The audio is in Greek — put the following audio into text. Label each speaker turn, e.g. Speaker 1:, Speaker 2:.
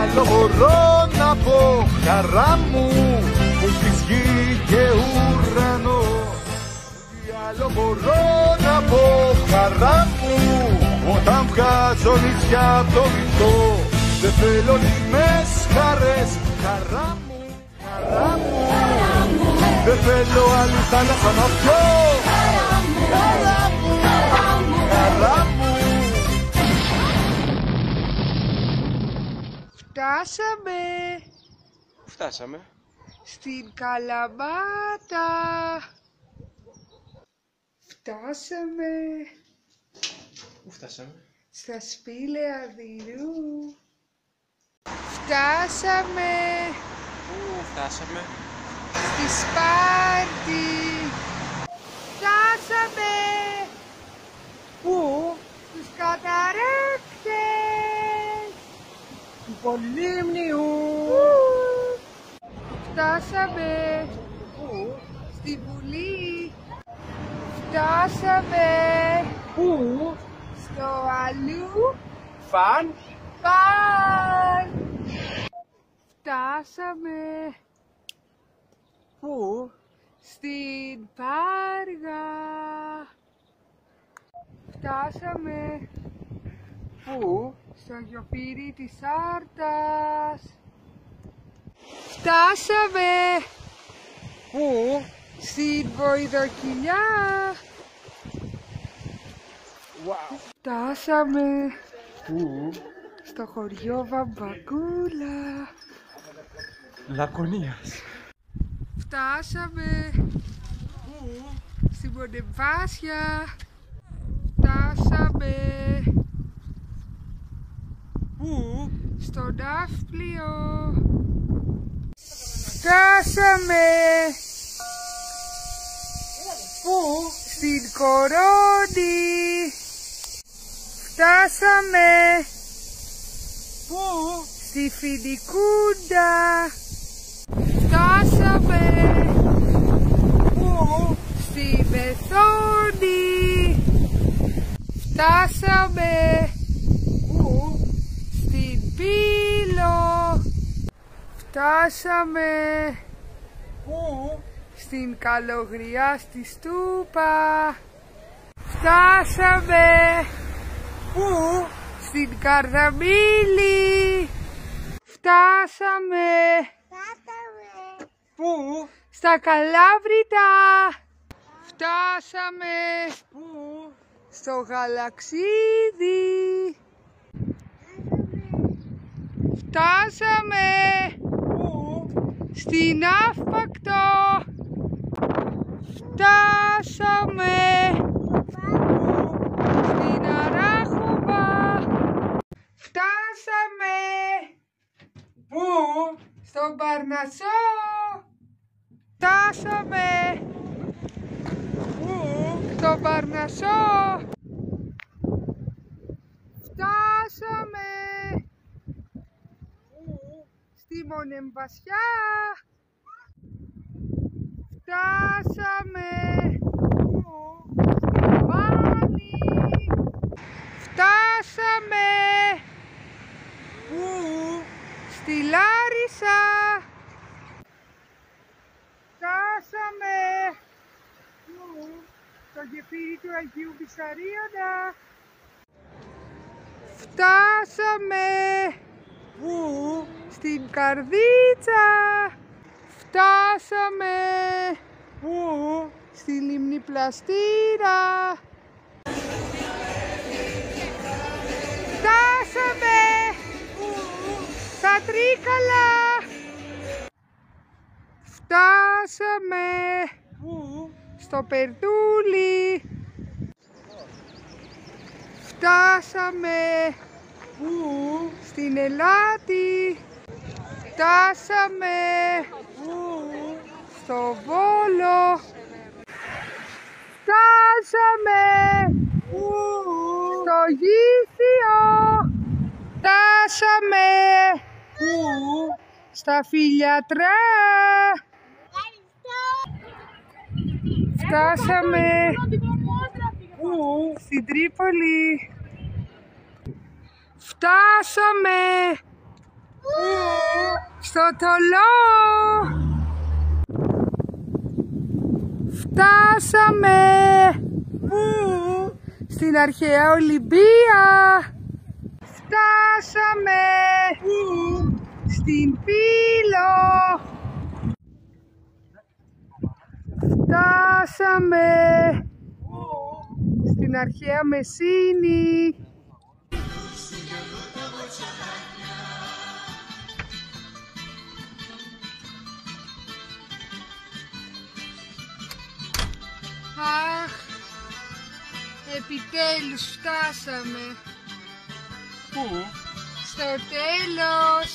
Speaker 1: άλλο μπορώ να πω, χαρά μου που έχεις γη και ουρανό. Τι άλλο μπορώ να πω, χαρά μου, όταν βγάζω νησιά απ' το βυθό. Δεν θέλω λιμές χαρές, χαρά μου, χαρά μου. Δεν θέλω άλλη θάλασσα να πιω, χαρά μου, χαρά μου, χαρά μου.
Speaker 2: Φτάσαμε
Speaker 3: στην Καλαμάτα. Φτάσαμε
Speaker 2: Πού φτάσαμε?
Speaker 3: στα σπήλαια Δειρού. Φτάσαμε
Speaker 2: Πού φτάσαμε?
Speaker 3: στη Σπάρτη. Φτάσαμε
Speaker 2: Πού?
Speaker 3: στους καταρρέκτες
Speaker 2: Του Πολύμνιου.
Speaker 3: Φτάσαμε
Speaker 2: Πού?
Speaker 3: στη Βουλή. Φτάσαμε
Speaker 2: Πού?
Speaker 3: στο αλλού
Speaker 2: Φαν.
Speaker 3: Φαν. Φτάσαμε
Speaker 2: Πού?
Speaker 3: στην Πάργα. Φτάσαμε
Speaker 2: Πού?
Speaker 3: στο Γιοφύρι της Άρτας. Φτάσαμε
Speaker 2: Πού?
Speaker 3: στην Βοηδοκυλιά.
Speaker 2: Wow.
Speaker 3: Φτάσαμε
Speaker 2: Πού?
Speaker 3: στο χωριό Βαμπακούλα.
Speaker 2: Λακωνίας.
Speaker 3: Φτάσαμε στην Ποντεμβάσια. Φτάσαμε
Speaker 2: Πού?
Speaker 3: στο Ναύπλιο. Φτάσαμε
Speaker 2: Πού?
Speaker 3: στην Κορώνη. Φτάσαμε
Speaker 2: Πού?
Speaker 3: στη Φινικούντα. Φτάσαμε
Speaker 2: Πού?
Speaker 3: στη Μεθόνη. Φτάσαμε
Speaker 2: Πού?
Speaker 3: στην Πύλο. Φτάσαμε
Speaker 2: Πού?
Speaker 3: στην Καλογριά στη Στούπα. Φτάσαμε
Speaker 2: Πού?
Speaker 3: στην Καρδαμήλη. Φτάσαμε
Speaker 2: Πού?
Speaker 3: στα Καλάβρητα. Φτάσαμε
Speaker 2: Πού?
Speaker 3: στο Γαλαξίδι. Φτάσαμε
Speaker 2: Πού?
Speaker 3: στην Αύπακτο. Φτάσαμε στην Αράχοβα. Φτάσαμε
Speaker 2: Πού?
Speaker 3: στον Παρνασσό. Φτάσαμε
Speaker 2: Πού?
Speaker 3: στον Παρνασσό. Φτάσαμε στη Μονεμβασιά. Φτάσαμε στη Βάνη. Φτάσαμε
Speaker 2: Πού?
Speaker 3: στη Λάρισα. Φτάσαμε στο γεφύρι του Αγίου Βυσσαρίωνα. Φτάσαμε
Speaker 2: Πού?
Speaker 3: στην Καρδίτσα. Φτάσαμε
Speaker 2: Πού?
Speaker 3: στη Λίμνη Πλαστήρα. Φτάσαμε στα Τρίκαλα. Φτάσαμε
Speaker 2: Πού?
Speaker 3: στο Περδούλι. Φτάσαμε
Speaker 2: Πού?
Speaker 3: στην Ελάτη. Φτάσαμε
Speaker 2: Πού?
Speaker 3: στο Βόλο. Φτάσαμε
Speaker 2: Πού?
Speaker 3: στο Γήθιο. Φτάσαμε
Speaker 2: Πού?
Speaker 3: στα Φιλιατρά. Φτάσαμε
Speaker 2: Πού?
Speaker 3: στην Τρίπολη. Φτάσαμε
Speaker 2: Πού?
Speaker 3: στο Θολό. Φτάσαμε.
Speaker 2: Πού?
Speaker 3: Στην αρχαία Ολυμπία. Φτάσαμε.
Speaker 2: Πού?
Speaker 3: Στην Πύλο. Φτάσαμε.
Speaker 2: Πού?
Speaker 3: Στην αρχαία Μεσίνη. Αχ, επιτέλους φτάσαμε
Speaker 2: Πού?
Speaker 3: στο τέλος.